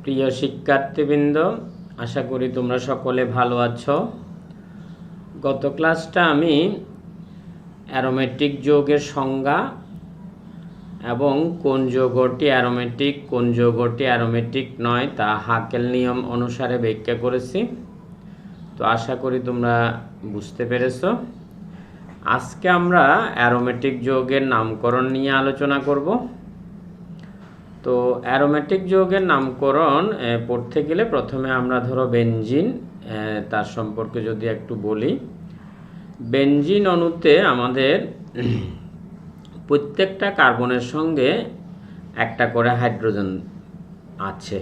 প্রিয় শিক্ষার্থীবৃন্দ, আশা করি তোমরা সকলে ভালো আছো। গত ক্লাসটা আমি অ্যারোমেটিক যৌগের সংজ্ঞা এবং কোন যৌগটি অ্যারোমেটিক, কোন যৌগটি অ্যারোমেটিক নয় তা হাকেল নিয়ম অনুসারে ব্যাখ্যা করেছি। তো আশা করি তোমরা বুঝতে পেরেছো। আজকে আমরা অ্যারোমেটিক যৌগের নামকরণ নিয়ে আলোচনা করব। তো অ্যারোমেটিক যৌগের নামকরণ পড়তে গেলে প্রথমে আমরা ধরো বেনজিন, তার সম্পর্কে যদি একটু বলি। বেনজিন অণুতে আমাদের প্রত্যেকটা কার্বনের সঙ্গে একটা করে হাইড্রোজেন আছে,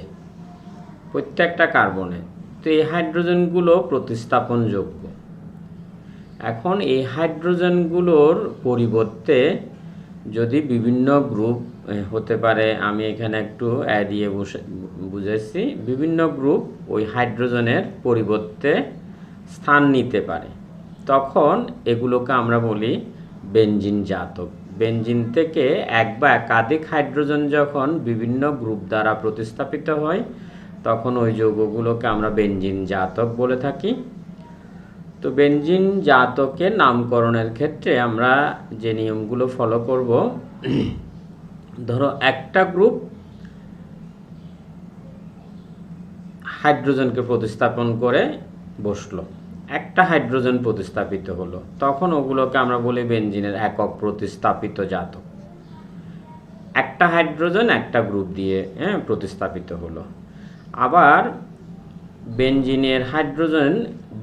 প্রত্যেকটা কার্বনে। তো এই হাইড্রোজেনগুলো প্রতিস্থাপনযোগ্য। এখন এই হাইড্রোজেনগুলোর পরিবর্তে যদি বিভিন্ন গ্রুপ হতে পারে, আমি এখানে একটু দিয়ে বুঝেছি, বিভিন্ন গ্রুপ ওই হাইড্রোজেনের পরিবর্তে স্থান নিতে পারে, তখন এগুলোকে আমরা বলি বেনজিন জাতক। বেনজিন থেকে এক বা একাধিক হাইড্রোজেন যখন বিভিন্ন গ্রুপ দ্বারা প্রতিস্থাপিত হয়, তখন ওই যৌগগুলোকে আমরা বেনজিন জাতক বলে থাকি। তো বেনজিন জাতকের নামকরণের ক্ষেত্রে আমরা যে নিয়মগুলো ফলো করব, ধরো একটা গ্রুপ হাইড্রোজেনকে প্রতিস্থাপন করে বসলো, একটা হাইড্রোজেন প্রতিস্থাপিত হলো, তখন ওগুলোকে আমরা বলি বেনজিনের একক প্রতিস্থাপিত জাতক। একটা হাইড্রোজেন একটা গ্রুপ দিয়ে প্রতিস্থাপিত হলো। আবার বেনজিনের হাইড্রোজেন,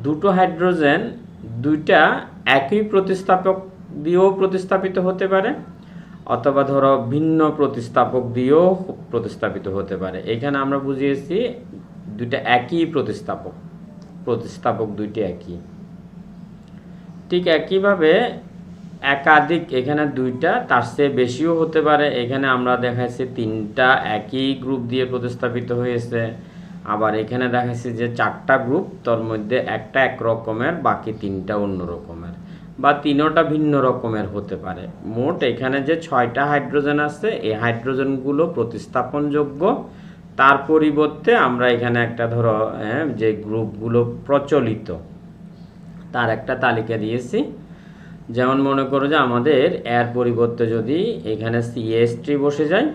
দুটো হাইড্রোজেন দুইটা একই প্রতিস্থাপক দিয়েও প্রতিস্থাপিত হতে পারে, অথবা ধরো ভিন্ন প্রতিস্থাপক দিয়েও প্রতিস্থাপিত হতে পারে। এখানে আমরা বুঝিয়েছি দুইটা একই প্রতিস্থাপক দুইটি একই। ঠিক একইভাবে একাধিক, এখানে দুইটা, তার চেয়ে বেশিও হতে পারে। এখানে আমরা দেখাচ্ছি তিনটা একই গ্রুপ দিয়ে প্রতিস্থাপিত হয়েছে। আবার এখানে দেখাচ্ছি যে চারটা গ্রুপ, তার মধ্যে একটা এক রকমের, বাকি তিনটা অন্য রকমের, বা তিনোটা ভিন্ন রকমের হতে পারে। মোট এখানে যে 6টা হাইড্রোজেন আছে, এই হাইড্রোজেনগুলো প্রতিস্থাপনযোগ্য। তার পরিবর্তে আমরা এখানে একটা ধরো যে গ্রুপগুলো প্রচলিত তার একটা তালিকা দিয়েছি। যেমন মনে করো যে আমাদের এর পরিবর্তে যদি এখানে CH3 বসে যায়,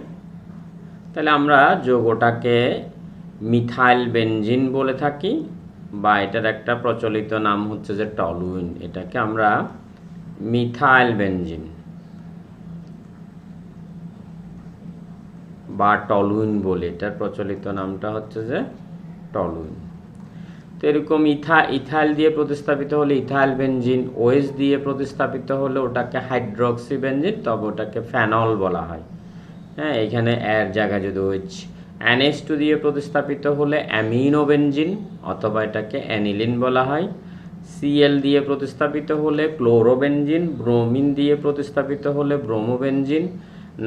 তাহলে আমরা যৌগটাকে মিথাইল বেনজিন বলে থাকি, বা এটার একটা প্রচলিত নাম হচ্ছে যে টলুইন। এটাকে আমরা মিথাইল বেনজিন বা টলুইন বলি। এটার প্রচলিত নামটা হচ্ছে যে টলুইন। তো এরকম ইথাইল দিয়ে প্রতিস্থাপিত হলে ইথাইল বেনজিন, OH দিয়ে প্রতিস্থাপিত হলে ওটাকে হাইড্রক্সি বেনজিন, তবে ওটাকে ফেনল বলা হয়। এখানে এর জায়গায় যদি OH, NH2 দিয়ে প্রতিস্থাপিত হলে অ্যামিনো বেনজিন, অথবা এটাকে অ্যানিলিন বলা হয়। Cl দিয়ে প্রতিস্থাপিত হলে ক্লোরোবেনজিন, ব্রোমিন দিয়ে প্রতিস্থাপিত হলে ব্রোমোবেনজিন,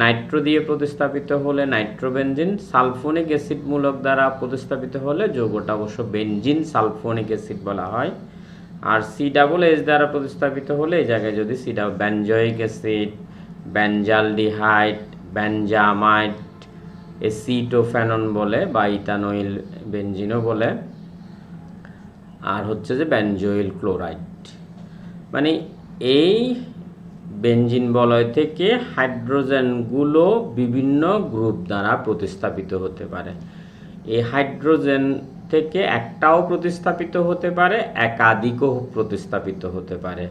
নাইট্রো দিয়ে প্রতিস্থাপিত হলে নাইট্রোবেনজিন, সালফোনিক অ্যাসিড মূলক দ্বারা প্রতিস্থাপিত হলে যৌগটা অবশ্য বেনজিন সালফোনিক অ্যাসিড বলা হয়। আর COOH দ্বারা প্রতিস্থাপিত হলে এই জায়গায় যদি বেনজোইক অ্যাসিড, বেনজালডিহাইড, বেনজামাইড, এসিটোফেনন বলে, বা ইথানোইল বেনজিনও বলে। আর হচ্ছে যে বেনজোইল ক্লোরাইড। মানে এই বেনজিন বলয় থেকে হাইড্রোজেনগুলো বিভিন্ন গ্রুপ দ্বারা প্রতিস্থাপিত হতে পারে। এই হাইড্রোজেন থেকে একটাও প্রতিস্থাপিত হতে পারে, একাধিকও প্রতিস্থাপিত হতে পারে।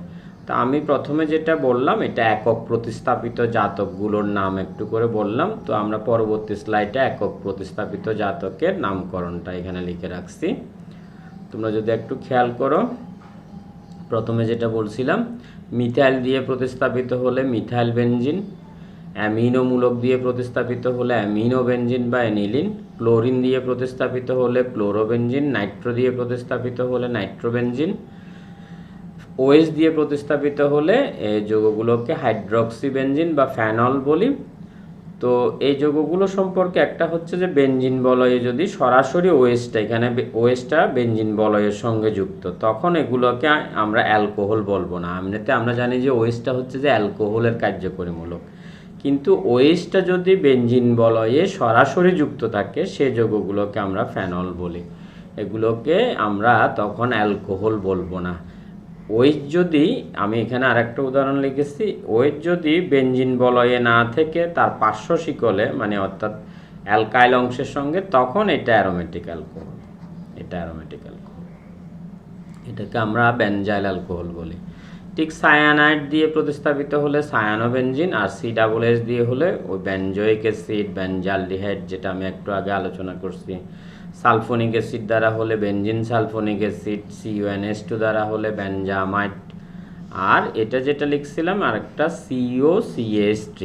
তা আমি প্রথমে যেটা বললাম, এটা একক প্রতিস্থাপিত জাতকগুলোর নাম একটু করে বললাম। তো আমরা পরবর্তী স্লাইডে একক প্রতিস্থাপিত জাতকের নামকরণটা এখানে লিখে রাখছি। তোমরা যদি একটু খেয়াল করো, প্রথমে যেটা বলছিলাম, মিথাইল দিয়ে প্রতিস্থাপিত হলে মিথাইল বেনজিন, অ্যামিনো মূলক দিয়ে প্রতিস্থাপিত হলে অ্যামিনো বেনজিন বা অ্যানিলিন, ক্লোরিন দিয়ে প্রতিস্থাপিত হলে ক্লোরোবেনজিন, নাইট্রো দিয়ে প্রতিস্থাপিত হলে নাইট্রোবেনজিন, OH দিয়ে প্রতিস্থাপিত হলে এই যৌগগুলোকে হাইড্রক্সি বেনজিন বা ফেনল বলি। তো এই যৌগগুলো সম্পর্কে একটা হচ্ছে যে বেনজিন বলয়ে যদি সরাসরি OHটা, এখানে OHটা বেনজিন বলয়ের সঙ্গে যুক্ত, তখন এগুলোকে আমরা অ্যালকোহল বলবো না। এমনিতে আমরা জানি যে OHটা হচ্ছে যে অ্যালকোহলের কার্যকরী মূলক, কিন্তু ওএইচটা যদি বেনজিন বলয়ে সরাসরি যুক্ত থাকে সে যৌগগুলোকে আমরা ফেনল বলি। এগুলোকে আমরা তখন অ্যালকোহল বলবো না। ওএইচ যদি, আমি এখানে আরেকটা উদাহরণ লিখেছি, ওএইচ যদি বেনজিন বলয়ে না থেকে তার পার্শ্ব শিকলে মানে অর্থাৎ অ্যালকাইল অংশের সঙ্গে, তখন এটা অ্যারোমেটিক অ্যালকোহল। এটা অ্যারোমেটিক অ্যালকোহল, এটাকে আমরা বেনজাইল অ্যালকোহল বলি। ঠিক সায়ানাইড দিয়ে প্রতিস্থাপিত হলে সায়ানোবেনজিন, আর COOH দিয়ে হলে ওই বেনজোইক অ্যাসিড, বেনজালডিহাইড, যেটা আমি একটু আগে আলোচনা করছি। সালফোনিক অ্যাসিড দ্বারা হলে বেনজিন সালফোনিক অ্যাসিড, CuNH2 দ্বারা হলে বেনজামাইড, আর এটা যেটা লিখছিলাম আরেকটা COCH3।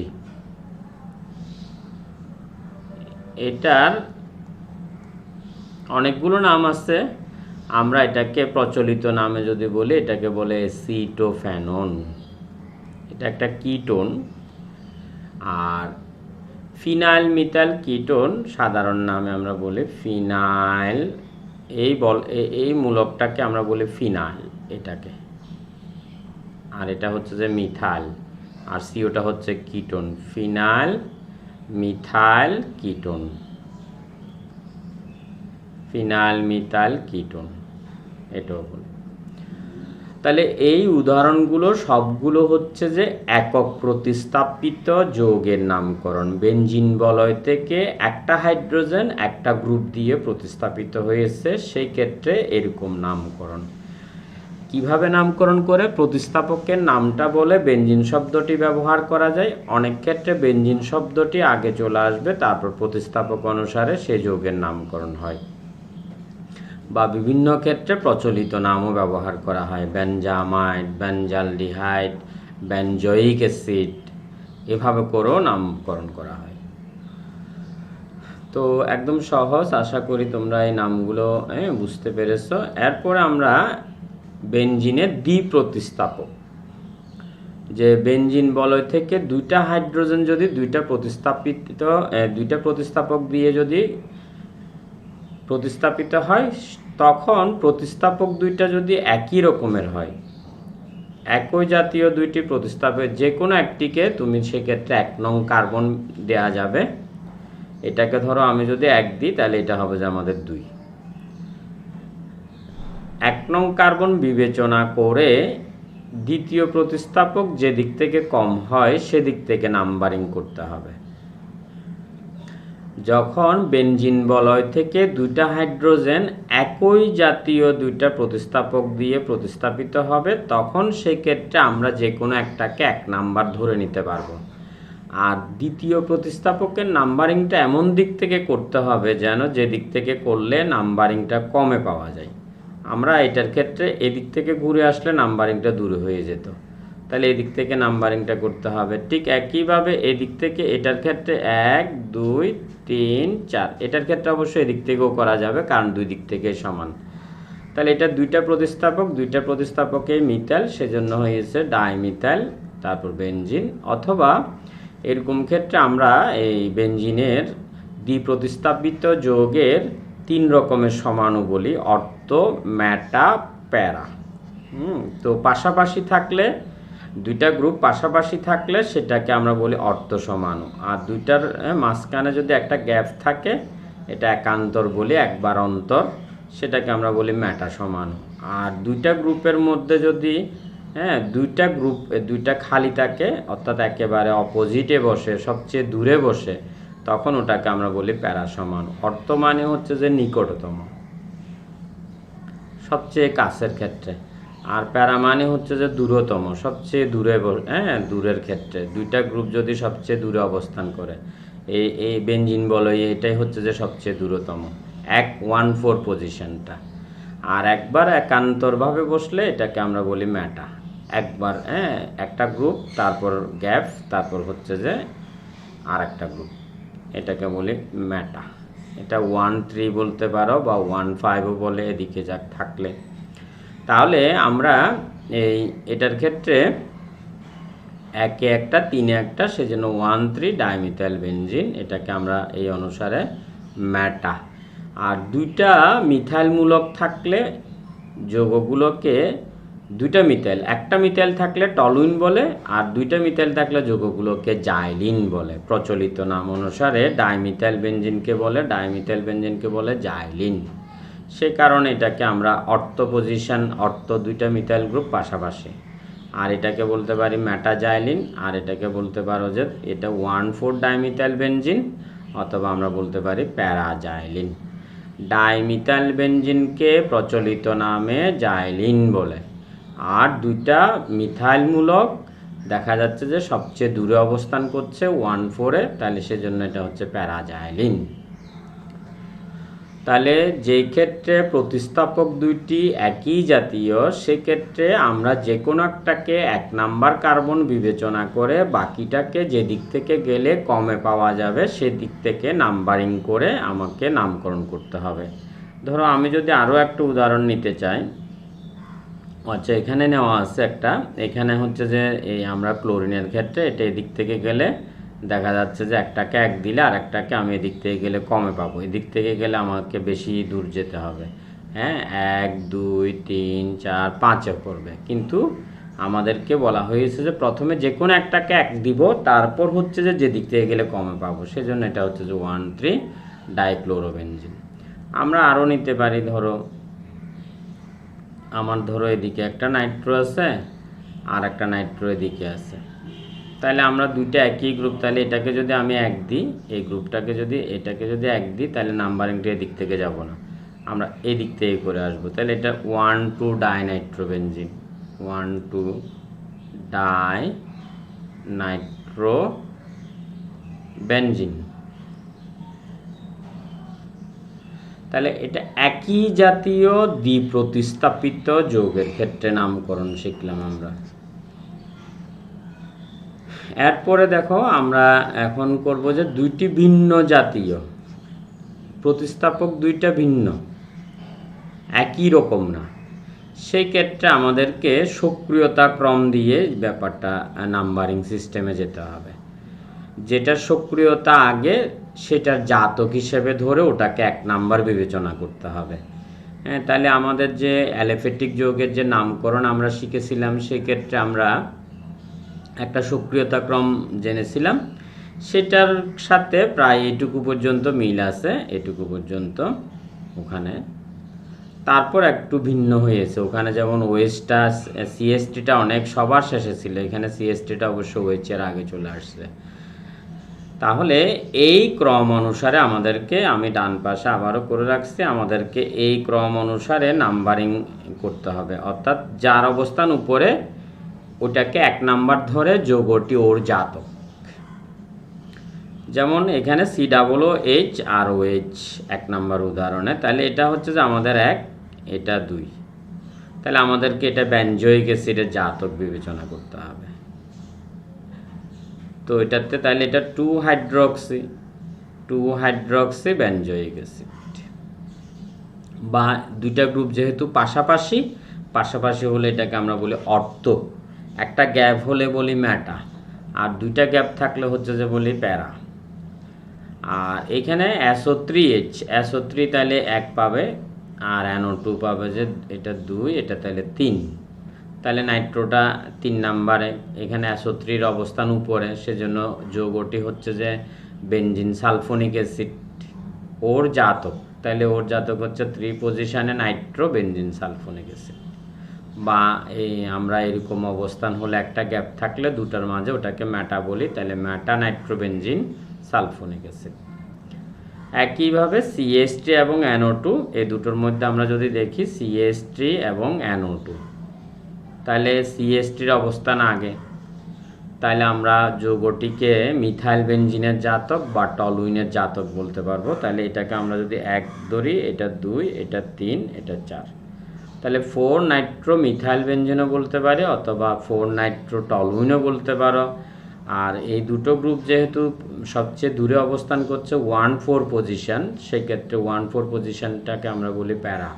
এটার অনেকগুলো নাম আছে, আমরা এটাকে প্রচলিত নামে যদি বলি এটাকে বলে অ্যাসিটোফেনন। এটা একটা কিটোন। আর ফিনাইল মিথাইল কিটোন সাধারণ নামে আমরা বলি ফিনাইল। এই মূলকটাকে আমরা বলি ফিনাইল এটাকে। আর এটা হচ্ছে যে মিথাইল, আর সিওটা হচ্ছে ketone, phenyl methyl ketone. Phenyl methyl ketone এটাও বলি। তাহলে এই উদাহরণগুলো সবগুলো হচ্ছে যে একক প্রতিস্থাপিত যৌগের নামকরণ। বেনজিন বলয় থেকে একটা হাইড্রোজেন একটা গ্রুপ দিয়ে প্রতিস্থাপিত হয়েছে, সেই ক্ষেত্রে এরকম নামকরণ। কিভাবে নামকরণ করে? প্রতিস্থাপকের নামটা বলে বেনজিন শব্দটি ব্যবহার করা যায়। অনেক ক্ষেত্রে বেনজিন শব্দটি আগে চলে আসবে, তারপর প্রতিস্থাপক অনুসারে সেই যৌগের নামকরণ হয়। বা বিভিন্ন ক্ষেত্রে প্রচলিত নামও ব্যবহার করা হয়, বেনজামাইড, বেনজালডিহাইড, বেনজোইক অ্যাসিড, এভাবে করেও নামকরণ করা হয়। তো একদম সহজ, আশা করি তোমরা এই নামগুলো বুঝতে পেরেছো। এরপরে আমরা বেনজিনের দ্বিপ্রতিস্থাপক, যে বেনজিন বলয় থেকে দুইটা হাইড্রোজেন যদি দুইটা প্রতিস্থাপক দিয়ে যদি প্রতিস্থাপিত হয়, তখন প্রতিস্থাপক দুইটা যদি একই রকমের হয়, একই জাতীয় দুইটি প্রতিস্থাপক যে কোনো একটিকে তুমি সেক্ষেত্রে 1 নং কার্বন দেয়া যাবে। এটাকে ধরো আমি যদি 1 দিই তাহলে এটা হবে যে আমাদের 2। 1 নং কার্বন বিবেচনা করে দ্বিতীয় প্রতিস্থাপক যে দিক থেকে কম হয় সেদিক থেকে নাম্বারিং করতে হবে। যখন বেনজিন বলয় থেকে দুইটা হাইড্রোজেন একই জাতীয় দুইটা প্রতিস্থাপক দিয়ে প্রতিস্থাপিত হবে, তখন সেক্ষেত্রে আমরা যে কোনো একটাকে 1 নাম্বার ধরে নিতে পারবো। আর দ্বিতীয় প্রতিস্থাপকের নাম্বারিংটা এমন দিক থেকে করতে হবে যেন যে দিক থেকে করলে নাম্বারিংটা কমে পাওয়া যায়। আমরা এটার ক্ষেত্রে এদিক থেকে ঘুরে আসলে নাম্বারিংটা দূরে হয়ে যেত, তাহলে এদিক থেকে নাম্বারিংটা করতে হবে। ঠিক একইভাবে এদিক থেকে এটার ক্ষেত্রে 1 2 3 4, এটার ক্ষেত্রে অবশ্যই এদিক থেকেও করা যাবে কারণ দুই দিক থেকে সমান। তাহলে এটা দুইটা প্রতিস্থাপকে মিথাইল, সেজন্য হয়েছে ডাইমিথাইল, তারপর বেনজিন। অথবা এরকম ক্ষেত্রে আমরা এই বেনজিনের দ্বিপ্রতিস্থাপিত যৌগের 3 রকমের সমাণু বলি, অর্থ, মেটা, প্যারা। তো পাশাপাশি থাকলে, দুইটা গ্রুপ পাশাপাশি থাকলে সেটাকে আমরা বলি অর্থ সমাণু। আর দুইটার মাঝখানে যদি একটা গ্যাপ থাকে, এটা একান্তর বলি, একবার অন্তর, সেটাকে আমরা বলি মেটা সমাণু। আর দুইটা গ্রুপের মধ্যে যদি দুইটা খালি থাকে, অর্থাৎ একেবারে অপোজিটে বসে, সবচেয়ে দূরে বসে, তখন ওটাকে আমরা বলি প্যারা সমাণু। অর্থ মানে হচ্ছে যে নিকটতম, সবচেয়ে কাছের ক্ষেত্রে, আর প্যারা মানে হচ্ছে যে দূরতম, সবচেয়ে দূরের ক্ষেত্রে। দুইটা গ্রুপ যদি সবচেয়ে দূরে অবস্থান করে, এই বেনজিন বলয় এটাই হচ্ছে যে সবচেয়ে দূরতম, 114 পজিশনটা। আর একবার একান্তরভাবে বসলে এটাকে আমরা বলি মেটা। একবার একটা গ্রুপ, তারপর গ্যাপ, তারপর হচ্ছে যে আর একটা গ্রুপ, এটাকে বলি মেটা। এটা 1-3 বলতে পারো বা 1-5ও বলে, এদিকে যাক থাকলে। তাহলে আমরা এটার ক্ষেত্রে 1-এ 1টা 3-এ 1টা, সেজন্য 1,3 ডাইমিথাইল বেনজিন, এটাকে আমরা এই অনুসারে মেটা। আর দুইটা মিথাইল মূলক থাকলে যৌগগুলোকে দুইটা মিথাইল, একটা মিথাইল থাকলে টলুইন বলে, আর দুইটা মিথাইল থাকলে যৌগগুলোকে জাইলিন বলে। প্রচলিত নাম অনুসারে ডাইমিথাইল বেনজিনকে বলে জাইলিন। সে কারণে এটাকে আমরা অর্থ দুইটা মিথাইল গ্রুপ পাশাপাশি, আর এটাকে বলতে পারি মেটাজাইলিন, আর এটাকে বলতে পারো যে এটা 1,4 ডাইমিথাইল বেনজিন, অথবা আমরা বলতে পারি প্যারাজাইলিন। ডাইমিথাইল বেনজিনকে প্রচলিত নামে জাইলিন বলে, আর দুইটা মিথাইলমূলক দেখা যাচ্ছে যে সবচেয়ে দূরে অবস্থান করছে 1,4-এ, তাহলে সেজন্য এটা হচ্ছে প্যারাজাইলিন। তাহলে যেই ক্ষেত্রে প্রতিস্থাপক দুইটি একই জাতীয়, সেক্ষেত্রে আমরা যে কোনো একটাকে 1 নাম্বার কার্বন বিবেচনা করে বাকিটাকে যে দিক থেকে গেলে কমে পাওয়া যাবে সেদিক থেকে নাম্বারিং করে আমাকে নামকরণ করতে হবে। ধরো আমি যদি আরও একটা উদাহরণ নিতে চাই, আচ্ছা এখানে নেওয়া আছে একটা, এখানে হচ্ছে যে এই আমরা ক্লোরিনের ক্ষেত্রে এটা এদিক থেকে গেলে দেখা যাচ্ছে যে একটাকে 1 দিলে আর একটাকে আমি এদিক থেকে গেলে কমে পাবো, এদিক থেকে গেলে আমাকে বেশি দূর যেতে হবে। হ্যাঁ, 1 2 3 4 5-এ পড়বে, কিন্তু আমাদেরকে বলা হয়েছে যে প্রথমে যে কোনো একটাকে 1 দিব, তারপর হচ্ছে যে দিক থেকে গেলে কমে পাবো, সেজন্য এটা হচ্ছে যে 1,3 ডাইক্লোরোবেনজিন। আমরা আরও নিতে পারি, ধরো এদিকে একটা নাইট্রো আছে আর একটা নাইট্রো এদিকে আছে, তাহলে আমরা দুইটা একই গ্রুপ, তাহলে এটাকে যদি আমি 1 দিই, এই গ্রুপটাকে যদি এটাকে যদি 1 দিই, তাহলে নাম্বারিংটা এদিক থেকে যাব না, আমরা এদিক থেকে করে আসবো। তাহলে এটা 1,2 ডাইনাইট্রোবেনজিন, 1,2 ডাইনাইট্রোবেনজিন। তাহলে এটা একই জাতীয় দ্বিপ্রতিস্থাপিত যৌগের ক্ষেত্রে নামকরণ শিখলাম আমরা। এরপরে দেখো আমরা এখন করব যে দুইটি ভিন্ন জাতীয় প্রতিস্থাপক, দুইটা ভিন্ন, একই রকম না, সেই ক্ষেত্রে আমাদেরকে সক্রিয়তা ক্রম দিয়ে ব্যাপারটা নাম্বারিং সিস্টেমে যেতে হবে। যেটার সক্রিয়তা আগে সেটার জাতক হিসেবে ধরে ওটাকে 1 নাম্বার বিবেচনা করতে হবে। হ্যাঁ, তাহলে আমাদের যে অ্যালিফেটিক যৌগের যে নামকরণ আমরা শিখেছিলাম, সেক্ষেত্রে আমরা একটা সক্রিয়তা ক্রম জেনেছিলাম, সেটার সাথে প্রায় এটুকু পর্যন্ত মিল আছে, এটুকু পর্যন্ত ওখানে। তারপর একটু ভিন্ন হয়েছে, ওখানে যেমন ওয়েসটা সিএসটিটা অনেক সবার শেষে ছিল, এখানে সিএসটিটা অবশ্য ওয়েচের আগে চলে আসছে। তাহলে এই ক্রম অনুসারে আমাদেরকে, আমি ডান পাশে আবারও করে রাখছি, আমাদেরকে এই ক্রম অনুসারে নাম্বারিং করতে হবে, অর্থাৎ যার অবস্থান উপরে ওটাকে 1 নাম্বার ধরে যৌগটি ওর জাতক। যেমন এখানে COOH আর OH 1 নাম্বার উদাহরণে, তাহলে এটা হচ্ছে যে আমাদের 1, এটা 2, তাহলে আমাদেরকে এটা বেনজোইক অ্যাসিডের জাতক বিবেচনা করতে হবে। তো এটাতে তাহলে এটা 2 হাইড্রক্সি বেনজোইক অ্যাসিড, বা দুইটা গ্রুপ যেহেতু পাশাপাশি হলে এটাকে আমরা বলি অর্থ, একটা গ্যাপ হলে বলি ম্যাটা, আর দুইটা গ্যাপ থাকলে হচ্ছে যে বলি প্যারা। আর এখানে SO3 তাহলে 1 পাবে, আর NO2 পাবে যে এটা 2, এটা তাহলে 3, তাহলে নাইট্রোটা 3 নাম্বারে, এখানে SO3-র অবস্থান উপরে, সেজন্য যৌগটি হচ্ছে যে বেনজিন সালফোনিক অ্যাসিড, ওর জাতক, তাহলে ওর জাতক হচ্ছে 3 পজিশনে নাইট্রো বেনজিন সালফোনিক অ্যাসিড। বা এই আমরা এরকম অবস্থান হলে একটা গ্যাপ থাকলে দুটার মাঝে ওটাকে ম্যাটা বলি, তাহলে ম্যাটা নাইট্রোবেনজিন সালফোনিক অ্যাসিড। একইভাবে CH3 এবং NO2, এই দুটোর মধ্যে আমরা যদি দেখি CH3 এবং NO2, তাহলে CH3-র অবস্থান আগে, তাহলে আমরা যৌগটিকে মিথাইল বেনজিনের জাতক বা টলুইনের জাতক বলতে পারবো। তাহলে এটাকে আমরা যদি 1 ধরি, এটা 2, এটা 3, এটা 4, তাহলে 4 নাইট্রো মিথাইল বেনজিনও বলতে পারি, অথবা 4 নাইট্রো টলুইনও বলতে পারো। আর এই দুটো গ্রুপ যেহেতু সবচেয়ে দূরে অবস্থান করছে 1,4 পজিশন, সেক্ষেত্রে 1,4 পজিশনটাকে আমরা বলি প্যারা,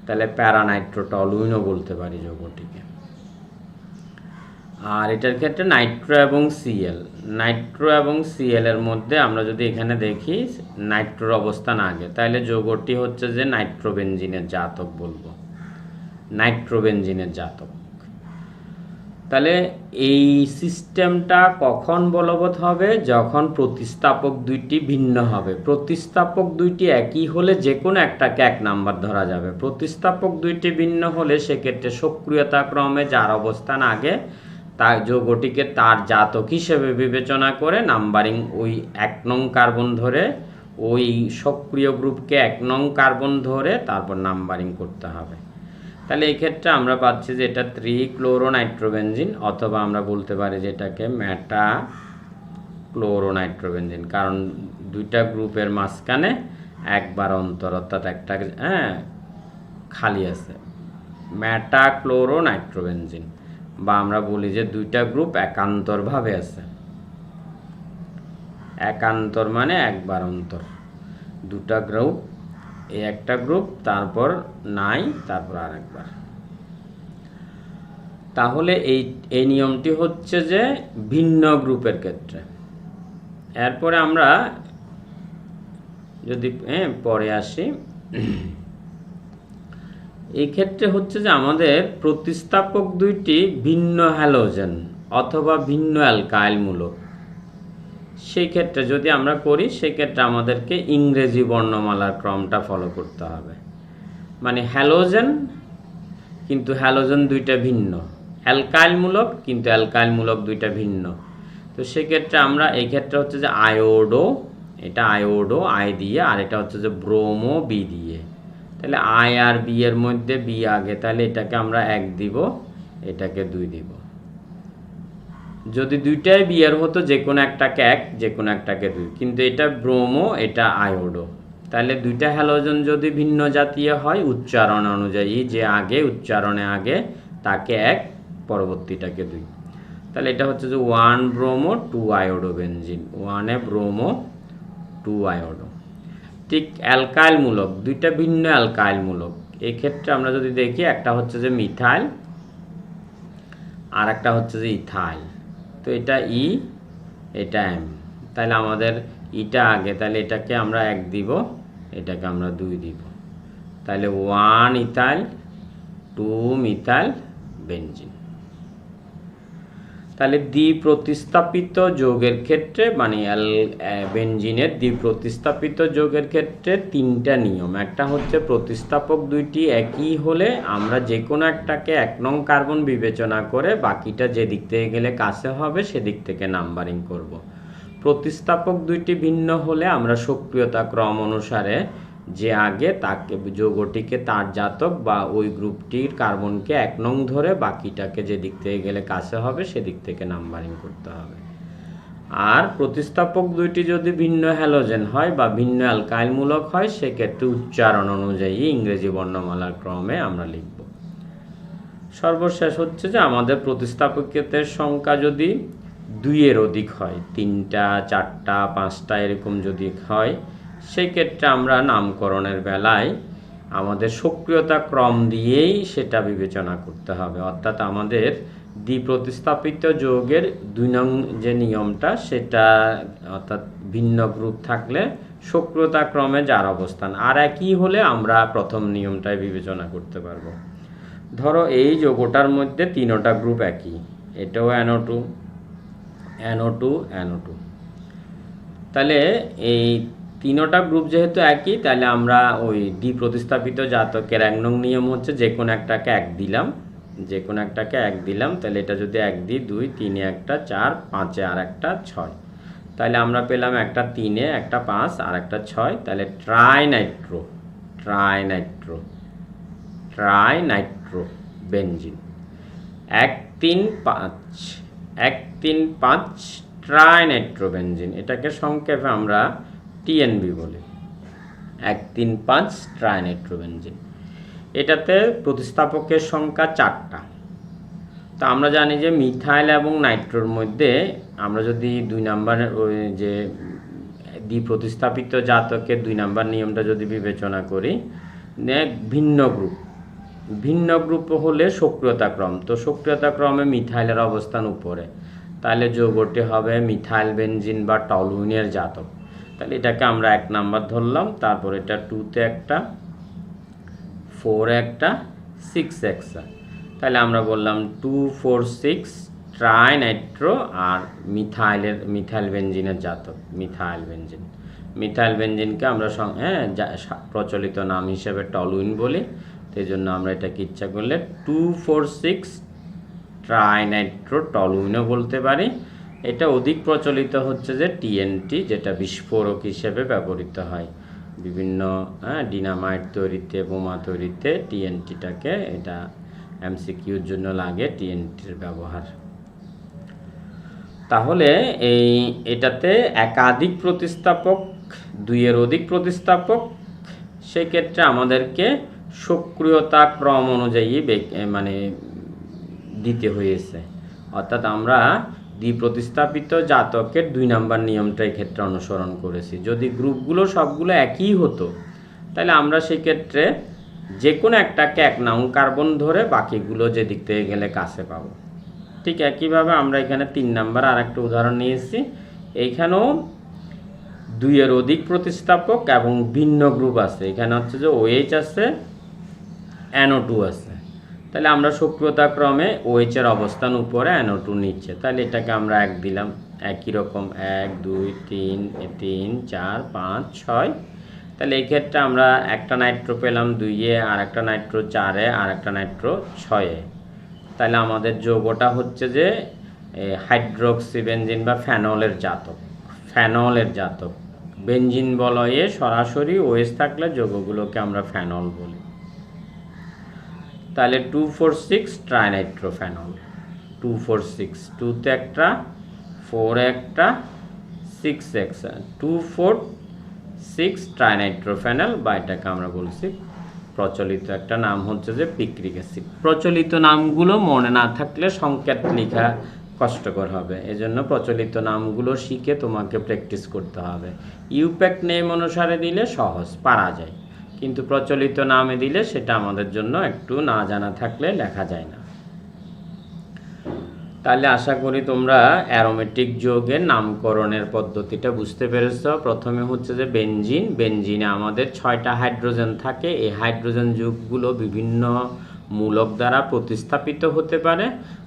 তাহলে প্যারা নাইট্রো টলুইনও বলতে পারি যৌগটিকে। আর এটার ক্ষেত্রে নাইট্রো এবং সিএল এর মধ্যে আমরা যদি এখানে দেখি নাইট্রোর অবস্থান আগে, তাহলে যৌগটি হচ্ছে যে নাইট্রোবেনজিনের জাতক বলবো, নাইট্রোবেনজিনের জাতক। তাহলে এই সিস্টেমটা কখন বলবৎ হবে? যখন প্রতিস্থাপক দুইটি ভিন্ন হবে। প্রতিস্থাপক দুইটি একই হলে যে কোনো একটাকে 1 নাম্বার ধরা যাবে। প্রতিস্থাপক দুইটি ভিন্ন হলে সেক্ষেত্রে সক্রিয়তা ক্রমে যার অবস্থান আগে তার যৌগটিকে তার জাতক হিসেবে বিবেচনা করে নাম্বারিং ওই 1 নং কার্বন ধরে ওই সক্রিয় গ্রুপকে 1 নং কার্বন ধরে তারপর নাম্বারিং করতে হবে। তাহলে এই ক্ষেত্রে আমরা পাচ্ছি যে এটা 3-ক্লোরোনাইট্রোবেনজিন, অথবা আমরা বলতে পারি যে এটাকে মেটা-ক্লোরোনাইট্রোবেনজিন, কারণ দুইটা গ্রুপের মাঝখানে একবার অন্তর, অর্থাৎ একটা খালি আছে। মেটা-ক্লোরোনাইট্রোবেনজিন, বা আমরা বলি যে দুইটা গ্রুপ একান্তরভাবে আছে। একান্তর মানে একবার অন্তর, দুটা গ্রুপ, এই একটা গ্রুপ তারপর নাই, তারপর আরেকবার। তাহলে এই নিয়মটি হচ্ছে যে ভিন্ন গ্রুপের ক্ষেত্রে। এরপরে আমরা যদি পরে আসি, এই ক্ষেত্রে হচ্ছে যে আমাদের প্রতিস্থাপক দুইটি ভিন্ন হ্যালোজেন অথবা ভিন্ন অ্যালকাইল মূলক। সেই ক্ষেত্রে যদি আমরা করি, সেক্ষেত্রে আমাদেরকে ইংরেজি বর্ণমালার ক্রমটা ফলো করতে হবে। মানে হ্যালোজেন, কিন্তু হ্যালোজেন দুইটা ভিন্ন, অ্যালকাইল মূলক, কিন্তু অ্যালকাইল মূলক দুইটা ভিন্ন। তো সেক্ষেত্রে আমরা এই ক্ষেত্রে হচ্ছে যে আয়োডো, এটা আয়োডো আই দিয়ে, আর এটা হচ্ছে যে ব্রোমো বি দিয়ে। তাহলে আই আর বি এর মধ্যে বি আগে, তাহলে এটাকে আমরা 1 দিব, এটাকে 2 দিব। যদি দুইটাই বিয়ার হতো, যে কোনো একটাকে 1, যে কোনো একটাকে 2, কিন্তু এটা ব্রোমো, এটা আয়োডো। তাহলে দুইটা হ্যালোজেন যদি ভিন্ন জাতীয় হয়, উচ্চারণ অনুযায়ী যে আগে উচ্চারণে আগে তাকে 1, পরবর্তীটাকে 2। তাহলে এটা হচ্ছে যে 1 bromo 2 iodo benzene, 1 bromo 2 iodo. ঠিক অ্যালকাইল মূলক, দুইটা ভিন্ন অ্যালকাইল মূলক। এই ক্ষেত্রে আমরা যদি দেখি, একটা হচ্ছে যে মিথাইল আর একটা হচ্ছে যে ইথাইল। তো এটা ই, এটা এম, তাহলে আমাদের ইটা আগে, তাহলে এটাকে আমরা 1 দিব, এটাকে আমরা 2 দিব। তাহলে 1 ইথাইল 2 মিথাইল বেনজিন। তাহলে দ্বিপ্রতিস্থাপিত যৌগের ক্ষেত্রে, মানে বেনজিনের দ্বিপ্রতিস্থাপিত যৌগের ক্ষেত্রে 3টা নিয়ম। একটা হচ্ছে প্রতিস্থাপক দুইটি একই হলে আমরা যে কোনো একটাকে 1 নং কার্বন বিবেচনা করে বাকিটা যে দিক থেকে গেলে কাছে হবে সেদিক থেকে নাম্বারিং করব। প্রতিস্থাপক দুইটি ভিন্ন হলে আমরা সক্রিয়তা ক্রম অনুসারে যে আগে তাকে যৌগটিকে তার জাতক বা ওই গ্রুপটির কার্বনকে 1 নং ধরে বাকিটাকে যে দিক থেকে গেলে কাছে হবে সেদিক থেকে নাম্বারিং করতে হবে। আর প্রতিস্থাপক দুইটি যদি ভিন্ন হ্যালোজেন হয় বা ভিন্ন অ্যালকাইল মূলক হয়, সেক্ষেত্রে উচ্চারণ অনুযায়ী ইংরেজি বর্ণমালার ক্রমে আমরা লিখব। সর্বশেষ হচ্ছে যে আমাদের প্রতিস্থাপকের সংখ্যা যদি 2 এর অধিক হয়, 3টা 4টা 5টা এরকম যদি হয়, সেই ক্ষেত্রে আমরা নামকরণের বেলায় আমাদের সক্রিয়তা ক্রম দিয়েই সেটা বিবেচনা করতে হবে। অর্থাৎ আমাদের দ্বিপ্রতিস্থাপিত যৌগের 2 নং যে নিয়মটা, সেটা অর্থাৎ ভিন্ন গ্রুপ থাকলে সক্রিয়তা ক্রমে যার অবস্থান আর একই হলে আমরা প্রথম নিয়মটাই বিবেচনা করতে পারবো। ধরো এই যৌগটার মধ্যে 3টা গ্রুপ একই, এটাও NO2 NO2 NO2। তাহলে এই 3টা গ্রুপ যেহেতু একই, তাহলে আমরা ওই দ্বিপ্রতিস্থাপিত জাতকের 1 নং নিয়ম হচ্ছে যে কোনো একটাকে 1 দিলাম, যে কোনো একটাকে 1 দিলাম। তাহলে এটা যদি 1 দিই, 2, 3 এ একটা 4, 5 এ আর একটা 6, তাহলে আমরা পেলাম একটা 3 এ একটা 5 আর একটা 6। তাহলে ট্রাইনাইট্রো ট্রাইনাইট্রো ট্রাইনাইট্রো বেনজিন 1 3 5 1 3 5 ট্রাইনাইট্রোবেনজিন। এটাকে সংক্ষেপে আমরা TNB বলি, 1 3 5 ট্রাইনাইট্রোবেনজিন। এটাতে প্রতিস্থাপকের সংখ্যা 4টা। তো আমরা জানি যে মিথাইল এবং নাইট্রোর মধ্যে আমরা যদি 2 নাম্বারের ওই যে দ্বিপ্রতিস্থাপিত জাতকের 2 নাম্বার নিয়মটা যদি বিবেচনা করি, ভিন্ন গ্রুপ হলে সক্রিয়তা ক্রম, তো সক্রিয়তা ক্রমে মিথাইলের অবস্থান উপরে, তাহলে যৌগটি হবে মিথাইল বেনজিন বা টলুইনের জাতক। তাহলে এটাকে আমরা 1 নাম্বার ধরলাম, তারপর এটা 2 তে একটা, 4 একটা, 6 একটা। তাহলে আমরা বললাম 2,4,6 ট্রাইনাইট্রো আর মিথাইল বেনজিনের জাতক মিথাইল বেনজিনকে আমরা প্রচলিত নাম হিসেবে টলুইন বলি। সেই জন্য আমরা এটাকে ইচ্ছা করলে 2,4,6 ট্রাইনাইট্রো টলুইনও বলতে পারি। এটা অধিক প্রচলিত হচ্ছে যে টিএনটি, যেটা বিস্ফোরক হিসেবে ব্যবহৃত হয় বিভিন্ন ডিনামাইট তৈরিতে, বোমা তৈরিতে টিএনটিটাকে, এটা এমসিকিউর জন্য লাগে টিএনটির ব্যবহার। তাহলে এটাতে একাধিক প্রতিস্থাপক, 2-এর অধিক প্রতিস্থাপক, সেক্ষেত্রে আমাদেরকে সক্রিয়তা ক্রম অনুযায়ী দিতে হয়েছে। অর্থাৎ আমরা দ্বিপ্রতিস্থাপিত জাতকের 2 নম্বর নিয়মটা এক্ষেত্রে অনুসরণ করেছি। যদি গ্রুপগুলো সবগুলো একই হতো তাহলে আমরা সেক্ষেত্রে যে কোনো একটাকে 1 নং কার্বন ধরে বাকিগুলো যে দিক থেকে গেলে কাছে পাবো। ঠিক একইভাবে আমরা এখানে 3 নম্বর আর একটা উদাহরণ নিয়েছি। এইখানেও 2-এর অধিক প্রতিস্থাপক এবং ভিন্ন গ্রুপ আছে। এখানে হচ্ছে যে OH আছে, NO2 আছে। তাহলে আমরা সক্রিয়তা ক্রমে OH এর অবস্থান উপরে, NO2 নিচে। তাহলে এটাকে আমরা 1 দিলাম। একই রকম 1 2 3 3 4 5 6। তাহলে এই ক্ষেত্রে আমরা একটা নাইট্রো পেলাম 2-এ, আর একটা নাইট্রো 4-এ, আর একটা নাইট্রো 6-এ। তাহলে আমাদের যৌগটা হচ্ছে যে হাইড্রোক্সি বেনজিন বা ফেনলের জাতক। বেনজিন বলয়ে সরাসরি OH থাকলে যৌগগুলোকে আমরা ফেনল বলি। তাহলে 2,4,6 ট্রাইনাইট্রোফেনল, 2,4,6, 2-তে একটা, 4-এ একটা, 6 একটা, 2,4,6 ট্রাইনাইট্রোফেনল, বা এটাকে আমরা বলছি প্রচলিত একটা নাম হচ্ছে যে পিক্রিক অ্যাসিড। প্রচলিত নামগুলো মনে না থাকলে সংকেত লেখা কষ্টকর হবে, এজন্য প্রচলিত নামগুলো শিখে তোমাকে প্র্যাকটিস করতে হবে। ইউপ্যাক নেম অনুসারে দিলে সহজ, পারা যায়, কিন্তু প্রচলিত নামে দিলে সেটা আমাদের জন্য একটু না জানা থাকলে লেখা যায় না। তাহলে আশা করি তোমরা অ্যারোমেটিক যৌগের নামকরণের পদ্ধতিটা বুঝতে পেরেছ। প্রথমে হচ্ছে যে বেনজিনে আমাদের 6টা হাইড্রোজেন থাকে। এই হাইড্রোজেন যৌগগুলো বিভিন্ন মূলক দ্বারা প্রতিস্থাপিত হতে পারে,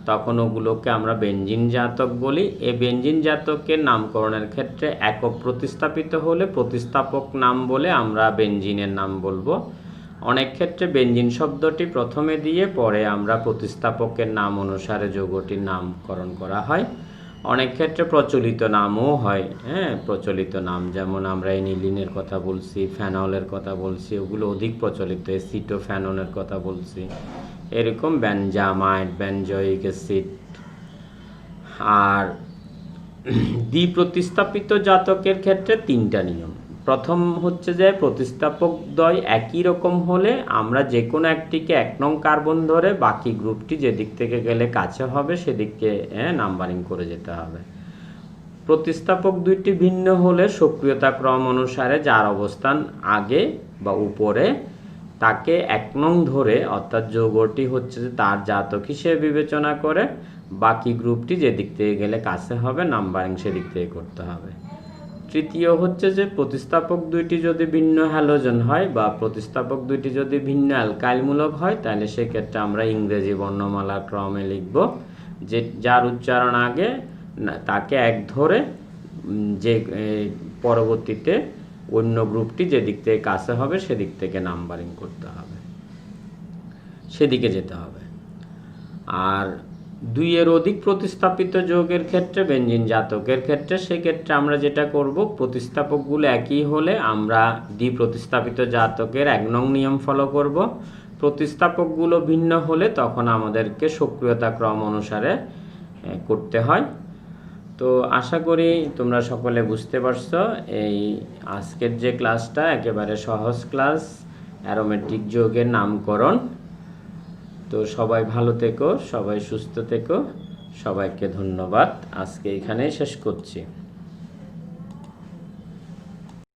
তখন ওগুলোকে আমরা বেনজিন জাতক বলি। এই বেনজিন জাতকের নামকরণের ক্ষেত্রে একক প্রতিস্থাপিত হলে প্রতিস্থাপক নাম বলে আমরা বেনজিনের নাম বলবো। অনেক ক্ষেত্রে বেনজিন শব্দটি প্রথমে দিয়ে পরে আমরা প্রতিস্থাপকের নাম অনুসারে যৌগটির নামকরণ করা হয়। অনেক ক্ষেত্রে প্রচলিত নামও হয়, প্রচলিত নাম, যেমন আমরা এনিলিনের কথা বলছি, ফেনলের কথা বলছি, ওগুলো অধিক প্রচলিত। এসিটোফেননের কথা বলছি, এরকম বেনজামাইড, বেনজয়িক অ্যাসিড। আর দ্বিপ্রতিস্থাপিত জাতকের ক্ষেত্রে 3টা নিয়ম। প্রথম হচ্ছে যে প্রতিস্থাপক দ্বয় একই রকম হলে আমরা যে কোনো একটিকে 1 নং কার্বন ধরে বাকি গ্রুপটি যেদিক থেকে গেলে কাছে হবে সেদিকে নাম্বারিং করে যেতে হবে। প্রতিস্থাপক 2টি ভিন্ন হলে সক্রিয়তা ক্রম অনুসারে যার অবস্থান আগে বা উপরে তাকে 1 নং ধরে, অর্থাৎ যৌগটি হচ্ছে যে তার জাতক হিসেবে বিবেচনা করে বাকি গ্রুপটি যেদিক থেকে গেলে কাছে হবে নাম্বারিং সেদিক থেকে করতে হবে। তৃতীয় হচ্ছে যে প্রতিস্থাপক 2টি যদি ভিন্ন হ্যালোজেন হয় বা প্রতিস্থাপক 2টি যদি ভিন্ন অ্যালকাইলমূলক হয় তাহলে সেক্ষেত্রে আমরা ইংরেজি বর্ণমালা ক্রমে লিখব, যে যার উচ্চারণ আগে তাকে 1 ধরে যে পরবর্তীতে অন্য গ্রুপটি যেদিক থেকে কাছে হবে সেদিক থেকে নাম্বারিং করতে হবে, সেদিকে যেতে হবে। আর 2-এর অধিক প্রতিস্থাপিত যৌগের ক্ষেত্রে, বেনজিন জাতকের ক্ষেত্রে, সেক্ষেত্রে আমরা যেটা করব, প্রতিস্থাপকগুলো একই হলে আমরা দ্বিপ্রতিস্থাপিত জাতকের 1 নং নিয়ম ফলো করব। প্রতিস্থাপকগুলো ভিন্ন হলে তখন আমাদেরকে সক্রিয়তা ক্রম অনুসারে করতে হয়। তো আশা করি তোমরা সকলে বুঝতে পারছো। এই আজকের যে ক্লাসটা একেবারে সহজ ক্লাস, অ্যারোমেটিক যৌগের নামকরণ। তো সবাই ভালো থেকো, সবাই সুস্থ থেকো, সবাইকে ধন্যবাদ। আজকে এখানেই শেষ করছি।